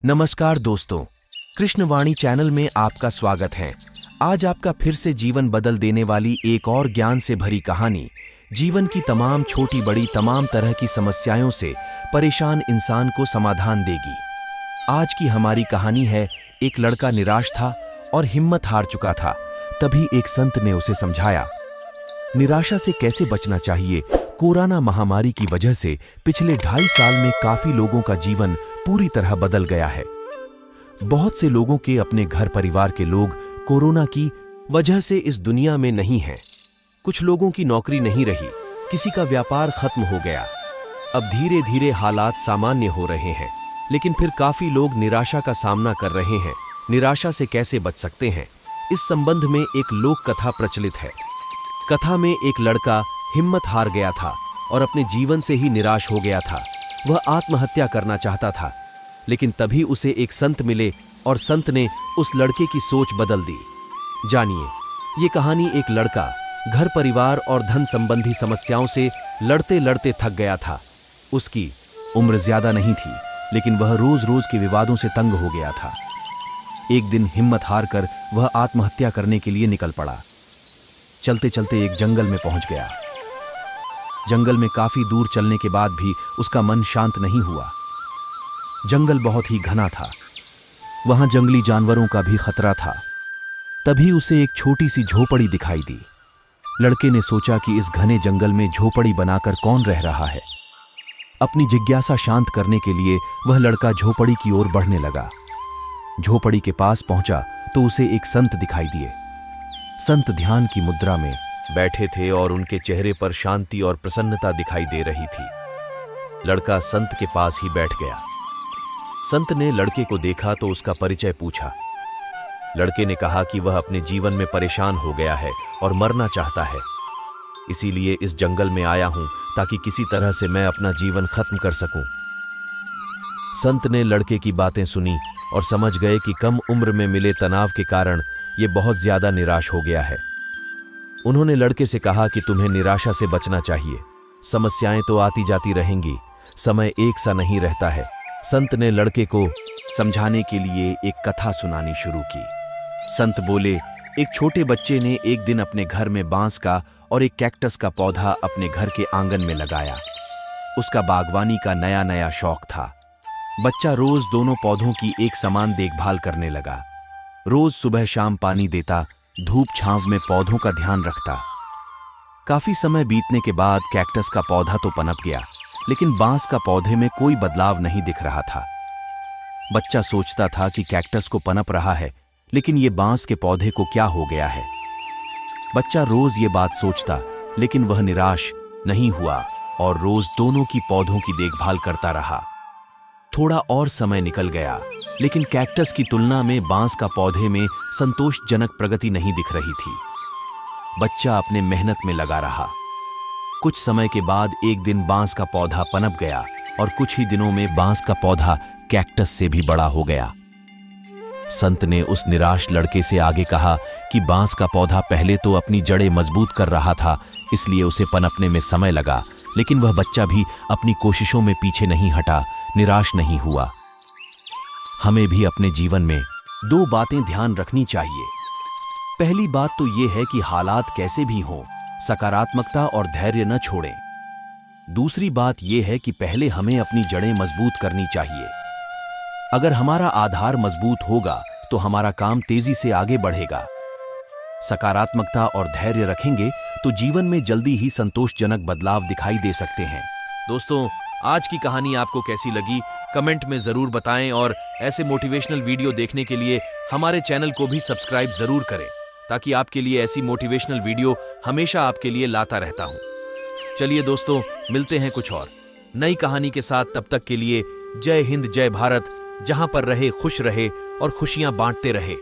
नमस्कार दोस्तों, कृष्णवाणी चैनल में आपका स्वागत है। आज आपका फिर से जीवन बदल देने वाली एक और ज्ञान से भरी कहानी जीवन की तमाम छोटी बड़ी तमाम तरह की समस्याओं से परेशान इंसान को समाधान देगी। आज की हमारी कहानी है, एक लड़का निराश था और हिम्मत हार चुका था। तभी एक संत ने उसे समझाया, निराशा से कैसे बचना चाहिए। कोरोना महामारी की वजह से पिछले 2.5 साल में काफी लोगों का जीवन पूरी तरह बदल गया है। बहुत से लोगों के अपने घर परिवार के लोग कोरोना की वजह से इस दुनिया में नहीं हैं। कुछ लोगों की नौकरी नहीं रही, किसी का व्यापार खत्म हो गया। अब धीरे धीरे हालात सामान्य हो रहे हैं, लेकिन फिर काफी लोग निराशा का सामना कर रहे हैं। निराशा से कैसे बच सकते हैं, इस संबंध में एक लोक कथा प्रचलित है। कथा में एक लड़का हिम्मत हार गया था और अपने जीवन से ही निराश हो गया था। वह आत्महत्या करना चाहता था, लेकिन तभी उसे एक संत मिले और संत ने उस लड़के की सोच बदल दी। जानिए, ये कहानी एक लड़का घर परिवार और धन संबंधी समस्याओं से लड़ते लड़ते थक गया था। उसकी उम्र ज्यादा नहीं थी, लेकिन वह रोज रोज के विवादों से तंग हो गया था। एक दिन हिम्मत हार कर वह आत्महत्या करने के लिए निकल पड़ा। चलते चलते एक जंगल में पहुंच गया। जंगल में काफी दूर चलने के बाद भी उसका मन शांत नहीं हुआ। जंगल बहुत ही घना था, वहां जंगली जानवरों का भी खतरा था। तभी उसे एक छोटी सी झोपड़ी दिखाई दी। लड़के ने सोचा कि इस घने जंगल में झोपड़ी बनाकर कौन रह रहा है। अपनी जिज्ञासा शांत करने के लिए वह लड़का झोपड़ी की ओर बढ़ने लगा। झोपड़ी के पास पहुंचा तो उसे एक संत दिखाई दिए। संत ध्यान की मुद्रा में बैठे थे और उनके चेहरे पर शांति और प्रसन्नता दिखाई दे रही थी। लड़का संत के पास ही बैठ गया। संत ने लड़के को देखा तो उसका परिचय पूछा। लड़के ने कहा कि वह अपने जीवन में परेशान हो गया है और मरना चाहता है, इसीलिए इस जंगल में आया हूं ताकि किसी तरह से मैं अपना जीवन खत्म कर सकूं। संत ने लड़के की बातें सुनी और समझ गए कि कम उम्र में मिले तनाव के कारण ये बहुत ज्यादा निराश हो गया है। उन्होंने लड़के से कहा कि तुम्हें निराशा से बचना चाहिए। समस्याएं तो आती जाती रहेंगी, समय एक सा नहीं रहता है। संत ने लड़के को समझाने के लिए एक कथा सुनानी शुरू की। संत बोले, एक छोटे बच्चे ने एक दिन अपने घर में बांस का और एक कैक्टस का पौधा अपने घर के आंगन में लगाया। उसका बागवानी का नया नया शौक था। बच्चा रोज दोनों पौधों की एक समान देखभाल करने लगा। रोज सुबह शाम पानी देता, धूप छांव में पौधों का ध्यान रखता। काफी समय बीतने के बाद कैक्टस का पौधा तो पनप गया, लेकिन बांस का पौधे में कोई बदलाव नहीं दिख रहा था। बच्चा सोचता था कि कैक्टस को पनप रहा है, लेकिन ये बांस के पौधे को क्या हो गया है। बच्चा रोज ये बात सोचता, लेकिन वह निराश नहीं हुआ और रोज दोनों की पौधों की देखभाल करता रहा। थोड़ा और समय निकल गया, लेकिन कैक्टस की तुलना में बांस का पौधे में संतोषजनक प्रगति नहीं दिख रही थी। बच्चा अपने मेहनत में लगा रहा। कुछ समय के बाद एक दिन बांस का पौधा पनप गया और कुछ ही दिनों में बांस का पौधा कैक्टस से भी बड़ा हो गया। संत ने उस निराश लड़के से आगे कहा कि बांस का पौधा पहले तो अपनी जड़ें मजबूत कर रहा था, इसलिए उसे पनपने में समय लगा, लेकिन वह बच्चा भी अपनी कोशिशों में पीछे नहीं हटा, निराश नहीं हुआ। हमें भी अपने जीवन में 2 बातें ध्यान रखनी चाहिए। पहली बात तो यह है कि हालात कैसे भी हों, सकारात्मकता और धैर्य न छोड़ें। दूसरी बात यह है कि पहले हमें अपनी जड़ें मजबूत करनी चाहिए। अगर हमारा आधार मजबूत होगा तो हमारा काम तेजी से आगे बढ़ेगा। सकारात्मकता और धैर्य रखेंगे तो जीवन में जल्दी ही संतोषजनक बदलाव दिखाई दे सकते हैं। दोस्तों, आज की कहानी आपको कैसी लगी कमेंट में जरूर बताएं और ऐसे मोटिवेशनल वीडियो देखने के लिए हमारे चैनल को भी सब्सक्राइब जरूर करें, ताकि आपके लिए ऐसी मोटिवेशनल वीडियो हमेशा आपके लिए लाता रहता हूं। चलिए दोस्तों, मिलते हैं कुछ और नई कहानी के साथ। तब तक के लिए जय हिंद, जय भारत। जहां पर रहे खुश रहे और खुशियां बांटते रहे।